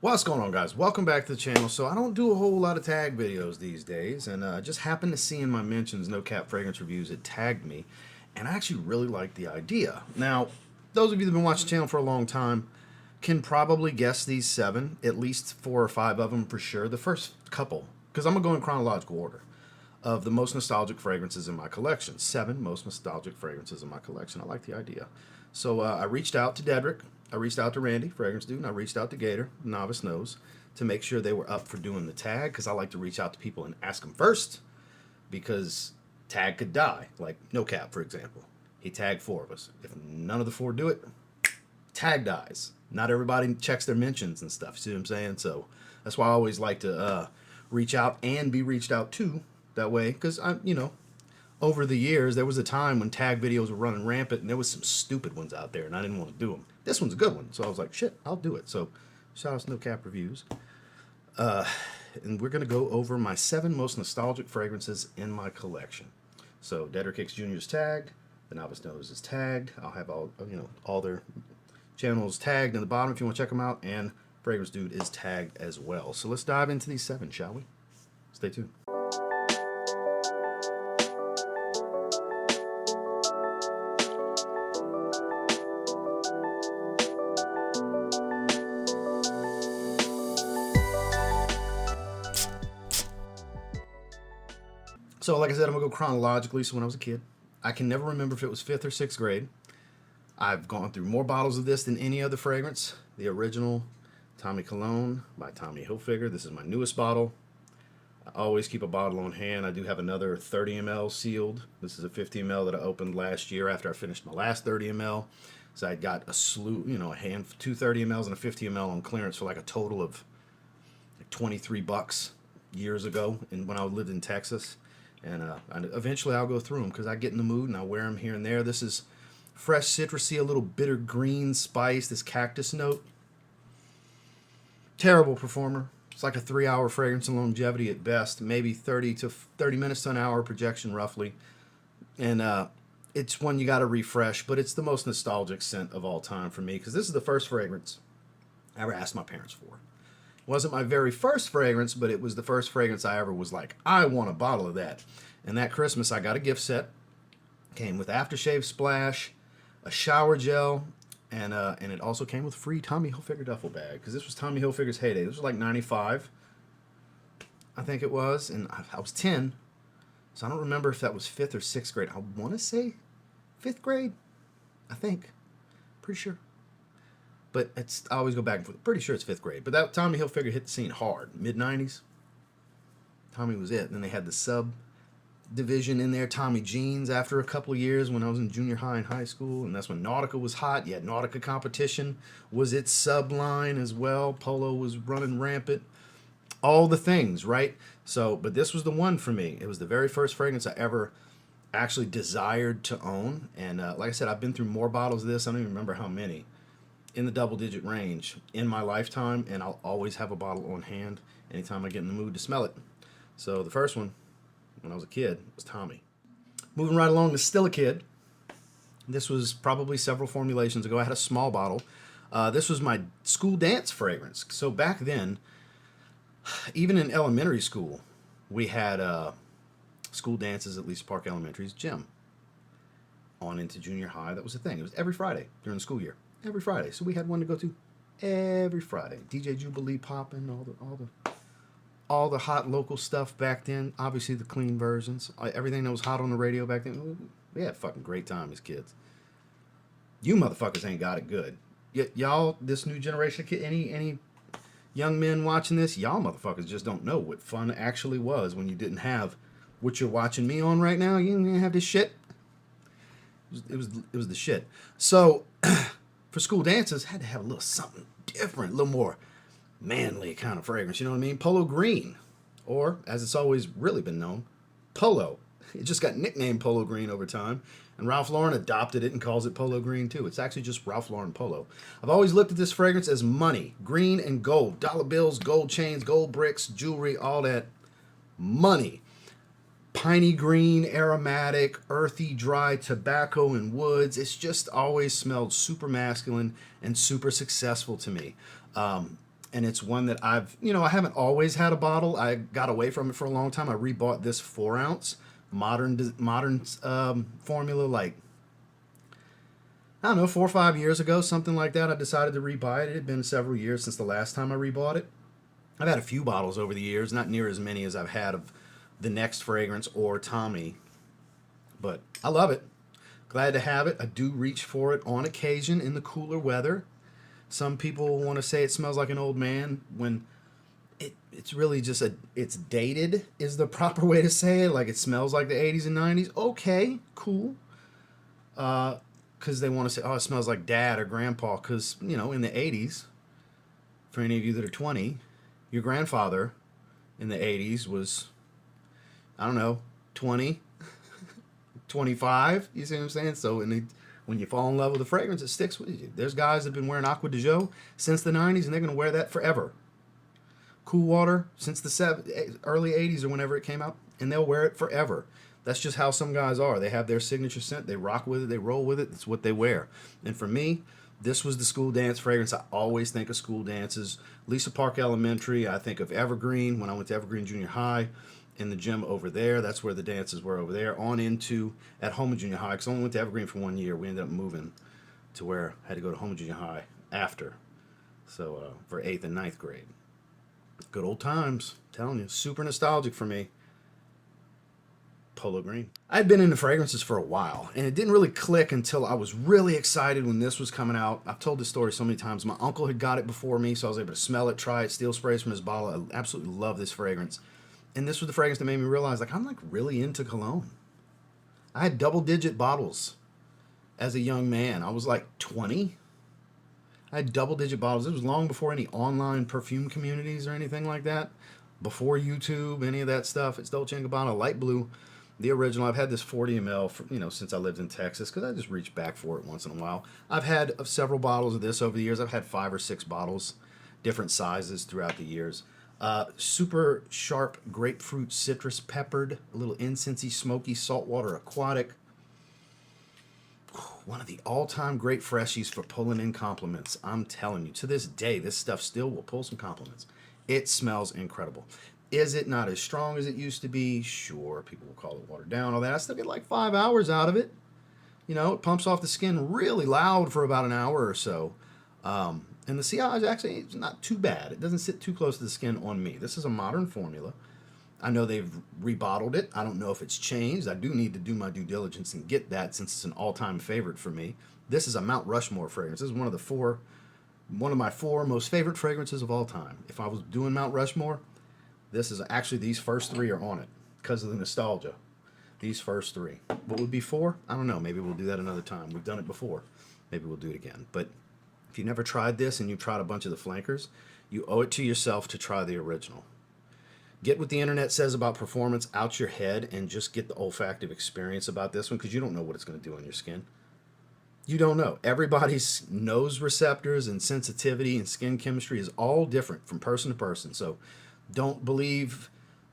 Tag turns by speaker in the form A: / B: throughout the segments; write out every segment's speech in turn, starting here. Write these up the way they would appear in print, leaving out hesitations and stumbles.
A: What's going on, guys? Welcome back to the channel. So I don't do a whole lot of tag videos these days, and I just happened to see in my mentions No Cap Fragrance Reviews, it tagged me, and I actually really like the idea. Now, those of you that have been watching the channel for a long time can probably guess these seven, at least 4 or 5 of them for sure. The first couple, because I'm going to go in chronological order, of the most nostalgic fragrances in my collection. 7 most nostalgic fragrances in my collection. I like the idea. So I reached out to Dedrick. I reached out to Randy, Fragrance Dude, and I reached out to Gator, Novice Nose, to make sure they were up for doing the tag, because I like to reach out to people and ask them first, because tag could die. Like No Cap, for example. He tagged 4 of us. If none of the 4 do it, tag dies. Not everybody checks their mentions and stuff, see what I'm saying? So that's why I always like to reach out and be reached out to, that way, because over the years, there was a time when tag videos were running rampant, and there was some stupid ones out there, and I didn't want to do them. This one's a good one, so I was like, shit, I'll do it. So, shout out to No Cap Reviews. And we're going to go over my 7 most nostalgic fragrances in my collection. So, Dedrick Hicks Jr.'s tagged, the Novice Nose is tagged. I'll have all their channels tagged in the bottom if you want to check them out, and Fragrance Dude is tagged as well. So, let's dive into these 7, shall we? Stay tuned. So, like I said, I'm going to go chronologically. So, when I was a kid, I can never remember if it was 5th or 6th grade. I've gone through more bottles of this than any other fragrance. The original Tommy Cologne by Tommy Hilfiger. This is my newest bottle. I always keep a bottle on hand. I do have another 30 ml sealed. This is a 50 ml that I opened last year after I finished my last 30 ml. So, I got a slew, a hand, 2 30 mls and a 50 ml on clearance for like a total of like $23 years ago, and when I lived in Texas. And eventually I'll go through them because I get in the mood and I wear them here and there. This is fresh citrusy, a little bitter green spice, this cactus note. Terrible performer. It's like a 3-hour fragrance and longevity at best, maybe 30 minutes to an hour projection roughly. And it's one you got to refresh, but it's the most nostalgic scent of all time for me because this is the first fragrance I ever asked my parents for. It wasn't my very first fragrance, but it was the first fragrance I ever was like, I want a bottle of that. And that Christmas, I got a gift set. Came with aftershave splash, a shower gel, and it also came with free Tommy Hilfiger duffel bag, because this was Tommy Hilfiger's heyday. This was like 95, I think it was, and I was 10, so I don't remember if that was 5th or 6th grade. I want to say 5th grade, I think. Pretty sure. But I always go back and forth. Pretty sure it's 5th grade. But that Tommy Hilfiger hit the scene hard. Mid-90s. Tommy was it. And then they had the sub-division in there, Tommy Jeans, after a couple of years when I was in junior high and high school. And that's when Nautica was hot. You had Nautica Competition. Was its sub-line as well. Polo was running rampant. All the things, right? So, but this was the one for me. It was the very first fragrance I ever actually desired to own. And like I said, I've been through more bottles of this. I don't even remember how many. In the double-digit range in my lifetime, and I'll always have a bottle on hand anytime I get in the mood to smell it. So the first one, when I was a kid, was Tommy. Moving right along to Still a Kid. This was probably several formulations ago. I had a small bottle. This was my school dance fragrance. So back then, even in elementary school, we had school dances at Lisa Park Elementary's gym. On into junior high, that was a thing. It was every Friday during the school year. Every Friday. So we had one to go to every Friday. DJ Jubilee popping, all the hot local stuff back then. Obviously the clean versions. Everything that was hot on the radio back then. We had a fucking great time as kids. You motherfuckers ain't got it good. Y'all, this new generation of kid, any young men watching this, y'all motherfuckers just don't know what fun actually was when you didn't have what you're watching me on right now. You didn't have this shit. It was the shit. So for school dances, had to have a little something different, a little more manly kind of fragrance, you know what I mean? Polo Green, or as it's always really been known, Polo. It just got nicknamed Polo Green over time, and Ralph Lauren adopted it and calls it Polo Green too. It's actually just Ralph Lauren Polo. I've always looked at this fragrance as money, green and gold, dollar bills, gold chains, gold bricks, jewelry, all that money. Piney green, aromatic, earthy, dry tobacco and woods. It's just always smelled super masculine and super successful to me. and it's one that I haven't always had a bottle. I got away from it for a long time. I rebought this 4-ounce modern formula, like, I don't know, 4 or 5 years ago, something like that. I decided to rebuy it. It had been several years since the last time I rebought it. I've had a few bottles over the years, not near as many as I've had of the next fragrance or Tommy, but I love it. Glad to have it. I do reach for it on occasion in the cooler weather. Some people want to say it smells like an old man when it's really just it's dated is the proper way to say it. Like, it smells like the 80s and 90s. Okay, cool. Because they want to say, oh, it smells like dad or grandpa. Because, in the 80s, for any of you that are 20, your grandfather in the 80s was, I don't know, 20, 25. You see what I'm saying? So when you fall in love with a fragrance, it sticks with you. There's guys that have been wearing Aqua de Jo since the 90s, and they're going to wear that forever. Cool Water since the early 80s or whenever it came out, and they'll wear it forever. That's just how some guys are. They have their signature scent. They rock with it. They roll with it. It's what they wear. And for me, this was the school dance fragrance. I always think of school dances. Lisa Park Elementary. I think of Evergreen when I went to Evergreen Junior High in the gym over there. That's where the dances were over there. On into at Homme Junior High, because I only went to Evergreen for 1 year. We ended up moving to where I had to go to Homme Junior High after. So for 8th and 9th grade. Good old times. I'm telling you, super nostalgic for me. Polo green. I'd been into fragrances for a while, and it didn't really click until I was really excited when this was coming out. I've told this story so many times. My uncle had got it before me, so I was able to smell it, try it, steal sprays from his bottle. I absolutely love this fragrance. And this was the fragrance that made me realize, like, I'm like really into cologne. I had double-digit bottles as a young man. I was like 20. I had double-digit bottles. It was long before any online perfume communities or anything like that. Before YouTube, any of that stuff. It's Dolce & Gabbana Light Blue, the original. I've had this 40 ml for, since I lived in Texas, because I just reach back for it once in a while. I've had several bottles of this over the years. I've had 5 or 6 bottles, different sizes throughout the years. Super sharp grapefruit, citrus peppered, a little incensey, smoky, saltwater aquatic. One of the all-time great freshies for pulling in compliments. I'm telling you, to this day, this stuff still will pull some compliments. It smells incredible. Is it not as strong as it used to be? Sure, people will call it watered down, all that. I still get like 5 hours out of it. It pumps off the skin really loud for about an hour or so. And the CI is actually not too bad. It doesn't sit too close to the skin on me. This is a modern formula. I know they've rebottled it. I don't know if it's changed. I do need to do my due diligence and get that, since it's an all-time favorite for me. This is a Mount Rushmore fragrance. This is one of my 4 most favorite fragrances of all time. If I was doing Mount Rushmore, this is actually, these first 3 are on it because of the nostalgia. These first 3. What would be 4? I don't know. Maybe we'll do that another time. We've done it before. Maybe we'll do it again. But if you've never tried this and you've tried a bunch of the flankers, you owe it to yourself to try the original. Get what the internet says about performance out your head and just get the olfactive experience about this one, because you don't know what it's going to do on your skin. You don't know. Everybody's nose receptors and sensitivity and skin chemistry is all different from person to person. So don't believe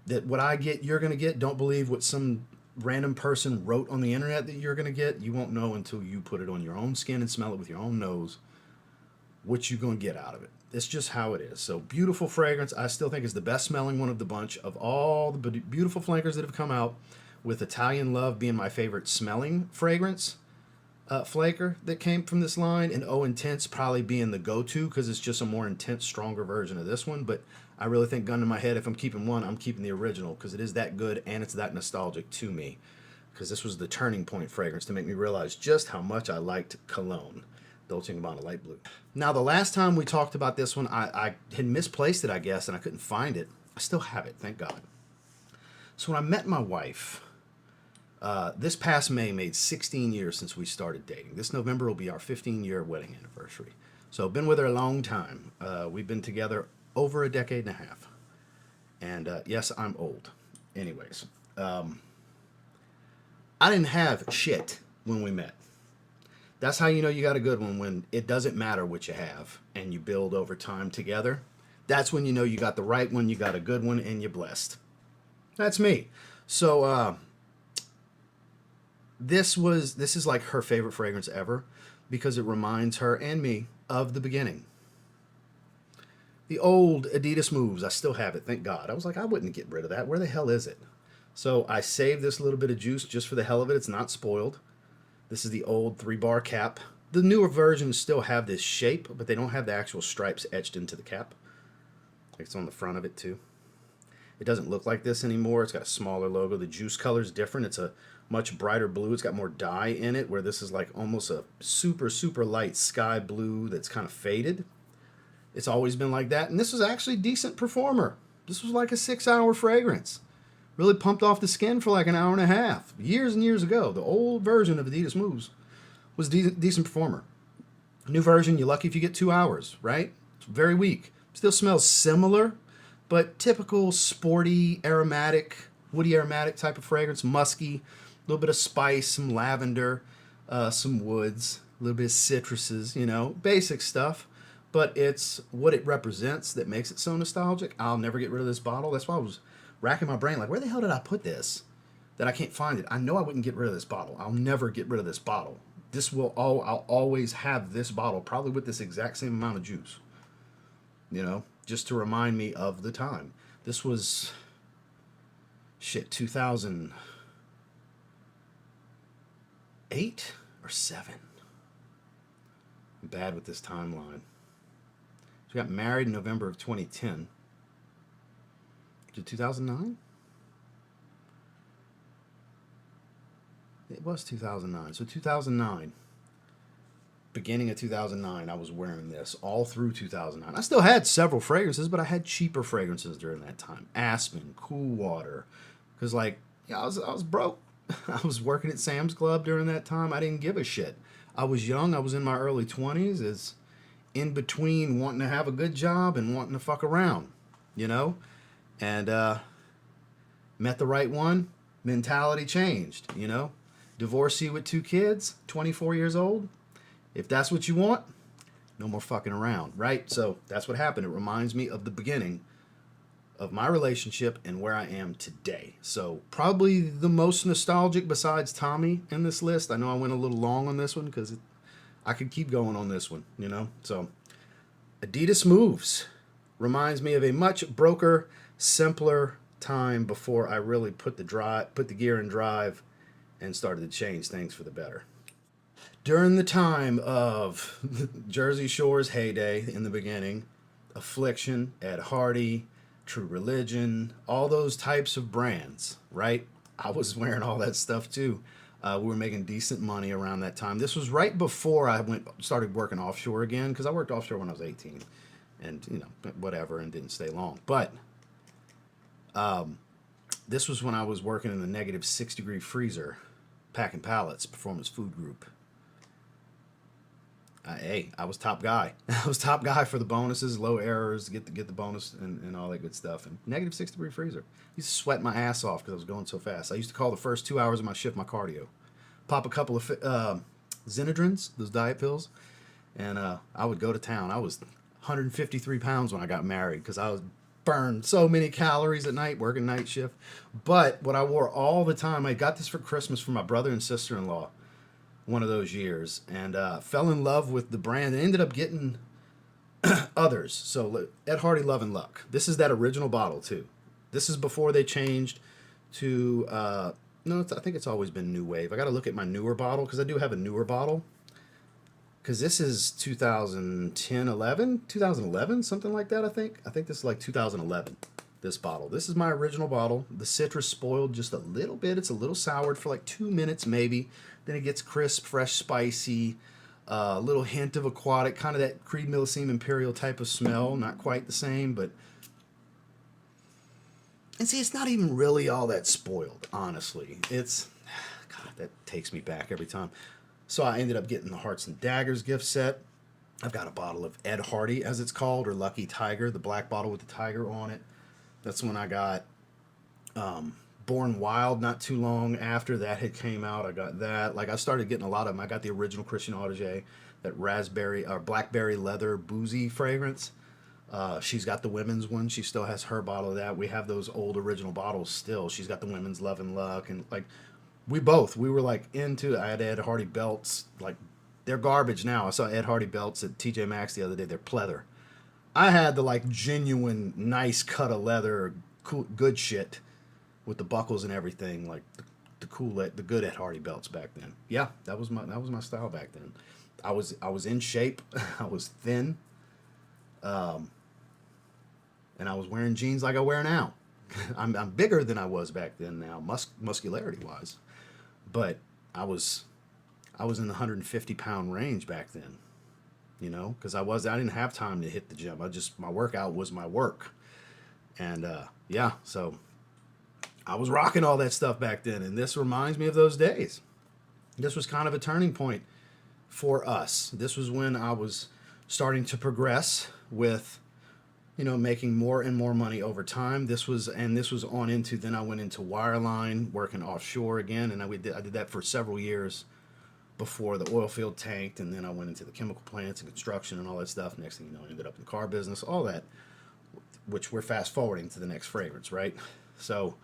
A: that what I get, you're going to get. Don't believe what some random person wrote on the internet that you're going to get. You won't know until you put it on your own skin and smell it with your own nose what you're going to get out of it. It's just how it is. So beautiful fragrance. I still think is the best smelling one of the bunch of all the beautiful flankers that have come out, with Italian Love being my favorite smelling fragrance flaker that came from this line, and Oh Intense probably being the go-to because it's just a more intense, stronger version of this one. But I really think, gun to my head, if I'm keeping one, I'm keeping the original, because it is that good and it's that nostalgic to me, because this was the turning point fragrance to make me realize just how much I liked cologne. Dolce & Gabbana Light Blue. Now, the last time we talked about this one, I had misplaced it, I guess, and I couldn't find it. I still have it, thank God. So when I met my wife, this past May made 16 years since we started dating. This November will be our 15-year wedding anniversary. So I've been with her a long time. We've been together over a decade and a half. And yes, I'm old. Anyways, I didn't have shit when we met. That's how you know you got a good one, when it doesn't matter what you have and you build over time together. That's when you know you got the right one, you got a good one, and you're blessed. That's me. So this is like her favorite fragrance ever, because it reminds her and me of the beginning. The old Adidas Moves. I still have it, thank God. I was like, I wouldn't get rid of that. Where the hell is it? So I saved this little bit of juice just for the hell of it. It's not spoiled. This is the old 3-bar cap. The newer versions still have this shape, but they don't have the actual stripes etched into the cap. It's on the front of it too. It doesn't look like this anymore. It's got a smaller logo. The juice color is different. It's a much brighter blue. It's got more dye in it, where this is like almost a super, super light sky blue that's kind of faded. It's always been like that. And this was actually a decent performer. This was like a 6-hour fragrance. Really pumped off the skin for like an hour and a half. Years and years ago, the old version of Adidas Moves was decent performer. New version, you're lucky if you get 2 hours, right? It's very weak. Still smells similar, but typical sporty, aromatic, woody aromatic type of fragrance. Musky, a little bit of spice, some lavender, some woods, a little bit of citruses, you know, basic stuff. But it's what it represents that makes it so nostalgic. I'll never get rid of this bottle. That's why I was racking my brain, like, where the hell did I put this? That I can't find it. I know I wouldn't get rid of this bottle. I'll never get rid of this bottle. I'll always have this bottle, probably with this exact same amount of juice. You know, just to remind me of the time. This was, 2008 or 7. I'm bad with this timeline. We got married in November of 2010. To 2009? It was 2009. So 2009. Beginning of 2009, I was wearing this all through 2009. I still had several fragrances, but I had cheaper fragrances during that time. Aspen, Cool Water. Because, like, yeah, I was broke. I was working at Sam's Club during that time. I didn't give a shit. I was young. I was in my early 20s. Is in between wanting to have a good job and wanting to fuck around, you know? And met the right one. Mentality changed, you know? Divorcee with 2 kids, 24 years old. If that's what you want, no more fucking around, right? So that's what happened. It reminds me of the beginning of my relationship and where I am today. So probably the most nostalgic besides Tommy in this list. I know I went a little long on this one because I could keep going on this one, you know? So Adidas Moves reminds me of a much broker, simpler time before I really put the gear in drive and started to change things for the better. During the time of Jersey Shore's heyday in the beginning, Affliction, Ed Hardy, True Religion, all those types of brands, right? I was wearing all that stuff too. We were making decent money around that time. This was right before I started working offshore again, because I worked offshore when I was 18 and, you know, whatever, and didn't stay long. But this was when I was working in the negative 6-degree freezer, packing pallets, Performance Food Group. Hey, I was top guy. I was top guy for the bonuses, low errors, get the bonus and all that good stuff. And negative 6-degree freezer. I used to sweat my ass off because I was going so fast. I used to call the first 2 hours of my shift my cardio. Pop a couple of Zinedrins, those diet pills, and I would go to town. I was 153 pounds when I got married because I was burned so many calories at night working night shift. But what I wore all the time, I got this for Christmas from my brother and sister-in-law one of those years, and fell in love with the brand and ended up getting others. So Ed Hardy Love and Luck. This is that original bottle too. This is before they changed to no, I think it's always been New Wave. I got to look at my newer bottle because I do have a newer bottle. Because this is 2011, something like that, I think. I think this is like 2011, this bottle. This is my original bottle. The citrus spoiled just a little bit. It's a little soured for like 2 minutes maybe. Then it gets crisp, fresh, spicy, a little hint of aquatic, kind of that Creed Millesime Imperial type of smell. Not quite the same, but... And see, it's not even really all that spoiled, honestly. It's... God, that takes me back every time. So I ended up getting the Hearts and Daggers gift set. I've got a bottle of Ed Hardy, as it's called, or Lucky Tiger, the black bottle with the tiger on it. That's when I got Born Wild not too long after that had came out. I got that. Like, I started getting a lot of them. I got the original Christian Audigier, that raspberry or blackberry leather boozy fragrance. She's got the women's one. She still has her bottle of that. We have those old original bottles still. She's got the women's Love and Luck, and like... We were like into it. I had Ed Hardy belts. Like, they're garbage now. I saw Ed Hardy belts at TJ Maxx the other day. They're pleather. I had the like genuine nice cut of leather, cool, good shit with the buckles and everything, like the cool, the good Ed Hardy belts back then. Yeah, that was my style back then. I was in shape, I was thin, and I was wearing jeans like I wear now. I'm bigger than I was back then now, muscularity wise, but I was I was in the 150-pound range back then. Because I didn't have time to hit the gym. My workout was my work, and yeah, so I was rocking all that stuff back then, and this reminds me of those days. This was kind of a turning point for us. This was when I was starting to progress with, making more and more money over time. This was on into, then I went into wireline, working offshore again, and I did that for several years before the oil field tanked, and then I went into the chemical plants and construction and all that stuff. Next thing you know, I ended up in the car business, all that, which we're fast forwarding to the next fragrance, right? So,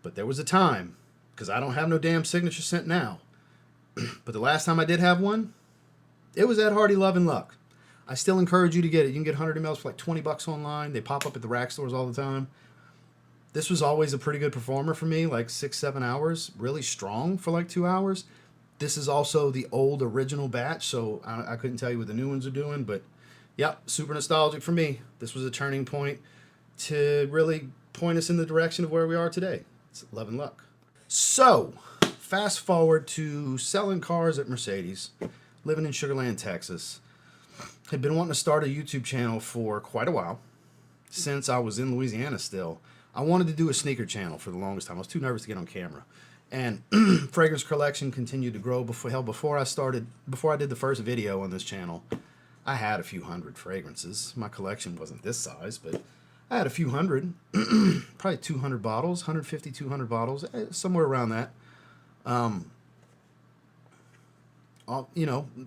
A: but there was a time, because I don't have no damn signature scent now, but the last time I did have one, it was Ed Hardy Love and Luck. I still encourage you to get it. You can get 100 mLs for like $20 online. They pop up at the rack stores all the time. This was always a pretty good performer for me, like 6-7 hours, really strong for like 2 hours. This is also the old original batch, so I couldn't tell you what the new ones are doing, but yep, super nostalgic for me. This was a turning point to really point us in the direction of where we are today. It's Love and Luck. So, fast forward to selling cars at Mercedes, living in Sugar Land, Texas. Had been wanting to start a YouTube channel for quite a while, since I was in Louisiana still. I wanted to do a sneaker channel for the longest time. I was too nervous to get on camera. And fragrance collection continued to grow. Before I did the first video on this channel, I had a few hundred fragrances. My collection wasn't this size, but I had a few hundred, probably 200 bottles, 150, 200 bottles, somewhere around that.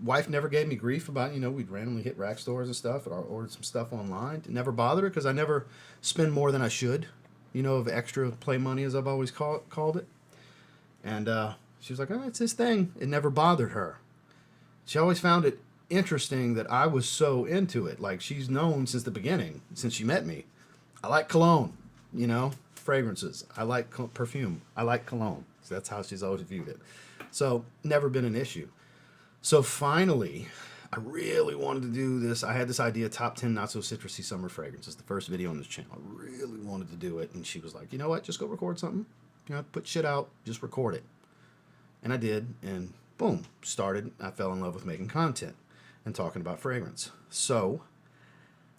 A: Wife never gave me grief about, we'd randomly hit rack stores and stuff, or ordered some stuff online. It never bothered her because I never spend more than I should, of extra play money, as I've always called it. And she was like, oh, it's this thing. It never bothered her. She always found it interesting that I was so into it. Like, she's known since the beginning, since she met me. I like cologne, fragrances. I like perfume. I like cologne. So that's how she's always viewed it. So, never been an issue. So finally, I really wanted to do this. I had this idea, top 10 not so citrusy summer fragrances, the first video on this channel. I really wanted to do it. And she was like, you know what, just go record something. Put shit out, just record it. And I did, and boom, started. I fell in love with making content and talking about fragrance. So,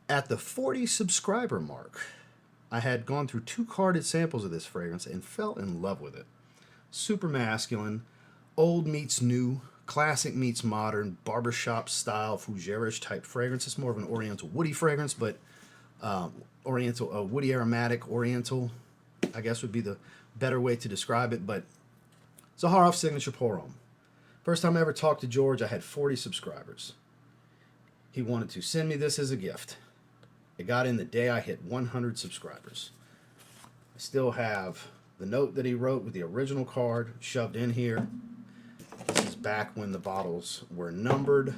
A: at the 40 subscriber mark, I had gone through 2 carded samples of this fragrance and fell in love with it. Super masculine, old meets new, classic meets modern, barbershop style, fougere-ish type fragrance. It's more of an oriental woody fragrance, but woody aromatic, oriental, I guess would be the better way to describe it. But Zaharoff Signature Polo. First time I ever talked to George, I had 40 subscribers. He wanted to send me this as a gift. It got in the day I hit 100 subscribers. I still have the note that he wrote with the original card shoved in here. This is back when the bottles were numbered.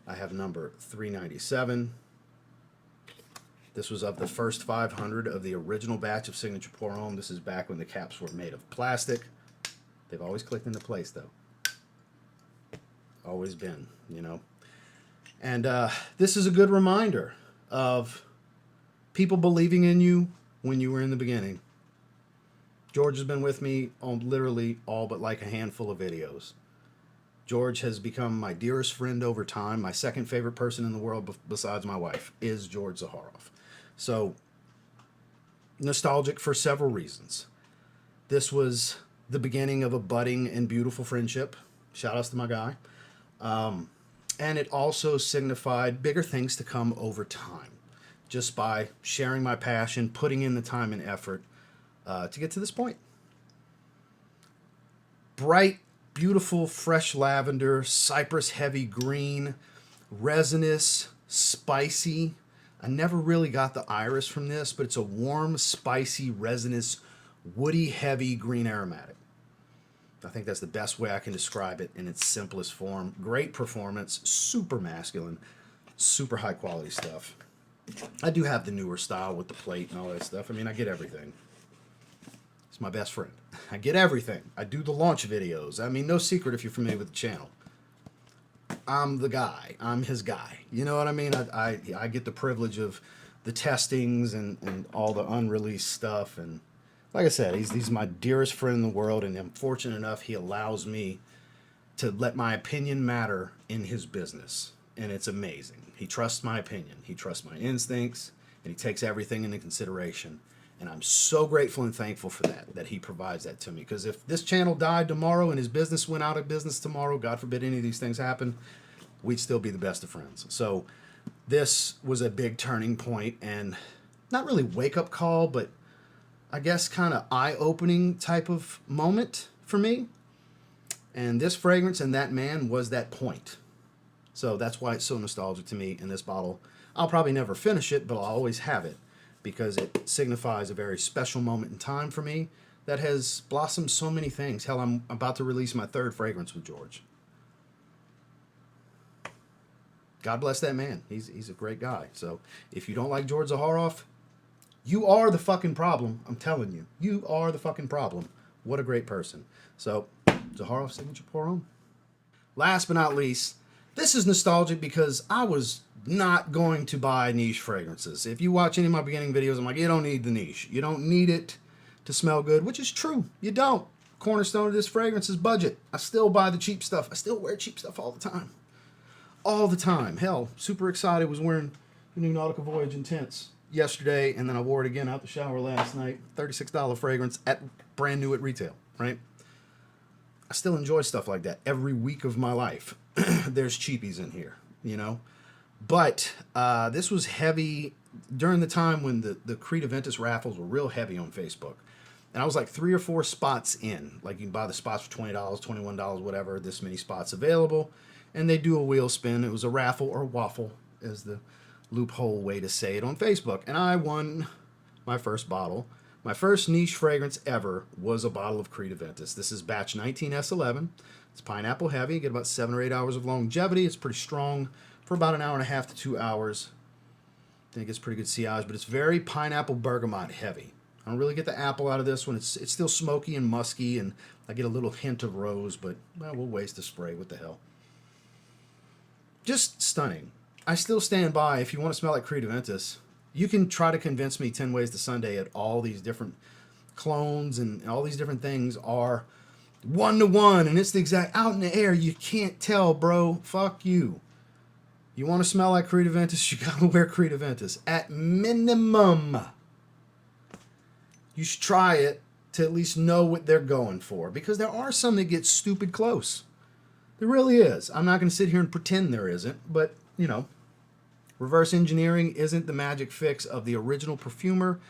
A: I have number 397. This was of the first 500 of the original batch of Signature Pour Homme. This is back when the caps were made of plastic. They've always clicked into place, though. Always been, And this is a good reminder of people believing in you when you were in the beginning. George has been with me on literally all but like a handful of videos. George has become my dearest friend over time. My second favorite person in the world besides my wife is George Zaharoff. So, nostalgic for several reasons. This was the beginning of a budding and beautiful friendship. Shout outs to my guy. And it also signified bigger things to come over time. Just by sharing my passion, putting in the time and effort to get to this point. Bright, beautiful, fresh lavender, cypress heavy green, resinous, spicy. I never really got the iris from this, but it's a warm, spicy, resinous, woody, heavy green aromatic. I think that's the best way I can describe it in its simplest form. Great performance, super masculine, super high quality stuff. I do have the newer style with the plate and all that stuff. I mean, I get everything. It's my best friend. I get everything. I do the launch videos. I mean, no secret if you're familiar with the channel. I'm the guy. I'm his guy. You know what I mean? I get the privilege of the testings and all the unreleased stuff. And like I said, he's my dearest friend in the world, and I'm fortunate enough he allows me to let my opinion matter in his business. And it's amazing. He trusts my opinion. He trusts my instincts, and he takes everything into consideration. And I'm so grateful and thankful for that he provides that to me. Because if this channel died tomorrow and his business went out of business tomorrow, God forbid any of these things happen, we'd still be the best of friends. So this was a big turning point, and not really wake-up call, but I guess kind of eye-opening type of moment for me. And this fragrance and that man was that point. So that's why it's so nostalgic to me. In this bottle, I'll probably never finish it, but I'll always have it, because it signifies a very special moment in time for me that has blossomed so many things. Hell, I'm about to release my 3rd fragrance with George. God bless that man. He's a great guy. So if you don't like George Zaharoff, you are the fucking problem. I'm telling you. You are the fucking problem. What a great person. So, Zaharoff Signature Pour Homme. Last but not least, this is nostalgic because I was not going to buy niche fragrances. If you watch any of my beginning videos, I'm like, you don't need the niche. You don't need it to smell good, which is true. You don't. Cornerstone of this fragrance is budget. I still buy the cheap stuff. I still wear cheap stuff all the time. All the time. Hell, super excited. Was wearing the new Nautica Voyage Intense yesterday, and then I wore it again out the shower last night. $36 fragrance at brand new at retail, right? I still enjoy stuff like that every week of my life. There's cheapies in here, you know? But this was heavy during the time when the Creed Aventus raffles were real heavy on Facebook. And I was like 3 or 4 spots in. Like, you can buy the spots for $20, $21, whatever, this many spots available. And they do a wheel spin. It was a raffle or waffle, is the loophole way to say it, on Facebook. And I won my first bottle. My first niche fragrance ever was a bottle of Creed Aventus. This is batch 19S11. It's pineapple heavy. You get about 7 or 8 hours of longevity. It's pretty strong for about an hour and a half to 2 hours. I think it's pretty good sillage, but it's very pineapple bergamot heavy. I don't really get the apple out of this one. It's still smoky and musky, and I get a little hint of rose, but well, we'll waste the spray. What the hell? Just stunning. I still stand by, if you want to smell like Creed Aventus, you can try to convince me 10 ways to Sunday at all these different clones and all these different things are 1-to-1, and it's the exact, out in the air, you can't tell, bro. Fuck you. You want to smell like Creed Aventus, you gotta wear Creed Aventus. At minimum, you should try it to at least know what they're going for, because there are some that get stupid close. There really is. I'm not going to sit here and pretend there isn't, but, you know, reverse engineering isn't the magic fix of the original perfumer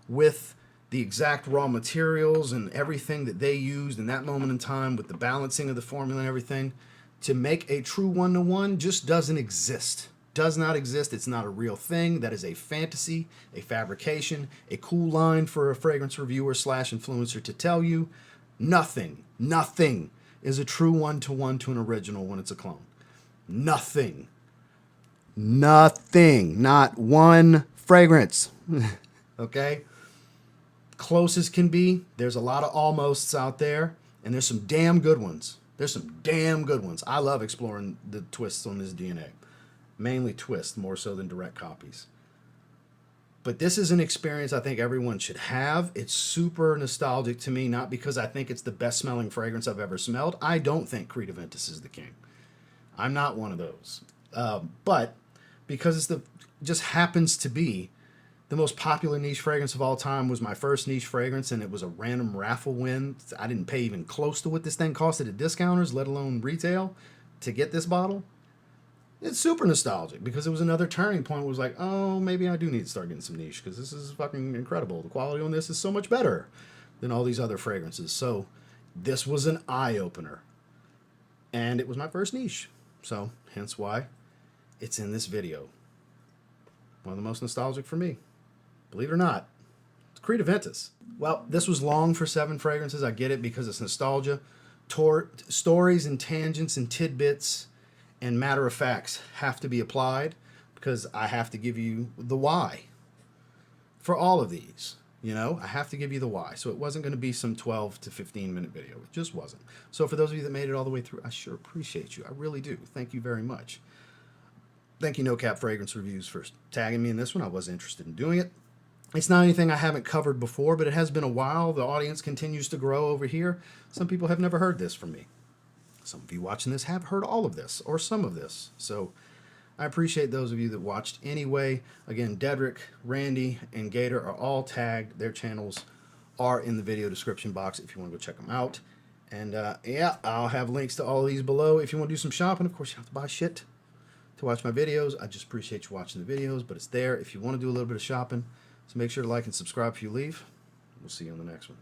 A: with the exact raw materials and everything that they used in that moment in time with the balancing of the formula and everything. To make a true 1-to-1 just doesn't exist. Does not exist. It's not a real thing. That is a fantasy, a fabrication, a cool line for a fragrance reviewer / influencer to tell you. Nothing is a true 1-to-1 to an original when it's a clone. Nothing. Not one fragrance. Okay? Closest can be. There's a lot of almosts out there, and there's some damn good ones. I love exploring the twists on this DNA. Mainly twists, more so than direct copies. But this is an experience I think everyone should have. It's super nostalgic to me, not because I think it's the best smelling fragrance I've ever smelled. I don't think Creed Aventus is the king. I'm not one of those. But because just happens to be the most popular niche fragrance of all time, was my first niche fragrance, and it was a random raffle win. I didn't pay even close to what this thing costed at discounters, let alone retail, to get this bottle. It's super nostalgic because it was another turning point. It was like, oh, maybe I do need to start getting some niche because this is fucking incredible. The quality on this is so much better than all these other fragrances. So this was an eye-opener. And it was my first niche. So hence why it's in this video. One of the most nostalgic for me. Believe it or not, it's Creed Aventus. Well, this was long for 7 fragrances. I get it because it's nostalgia. Stories and tangents and tidbits and matter of facts have to be applied. because I have to give you the why for all of these. You know, I have to give you the why. So it wasn't going to be some 12 to 15 minute video. It just wasn't. So for those of you that made it all the way through, I sure appreciate you. I really do. Thank you very much. Thank you, No Cap Fragrance Reviews, for tagging me in this one. I was interested in doing it. It's not anything I haven't covered before, but it has been a while. The audience continues to grow over here. Some people have never heard this from me. Some of you watching this have heard all of this or some of this. So I appreciate those of you that watched anyway. Again, Dedrick, Randy, and Gator are all tagged. Their channels are in the video description box if you want to go check them out. And yeah, I'll have links to all of these below. If you want to do some shopping, of course, you have to buy shit to watch my videos. I just appreciate you watching the videos, but it's there if you want to do a little bit of shopping. So make sure to like and subscribe if you leave. We'll see you on the next one.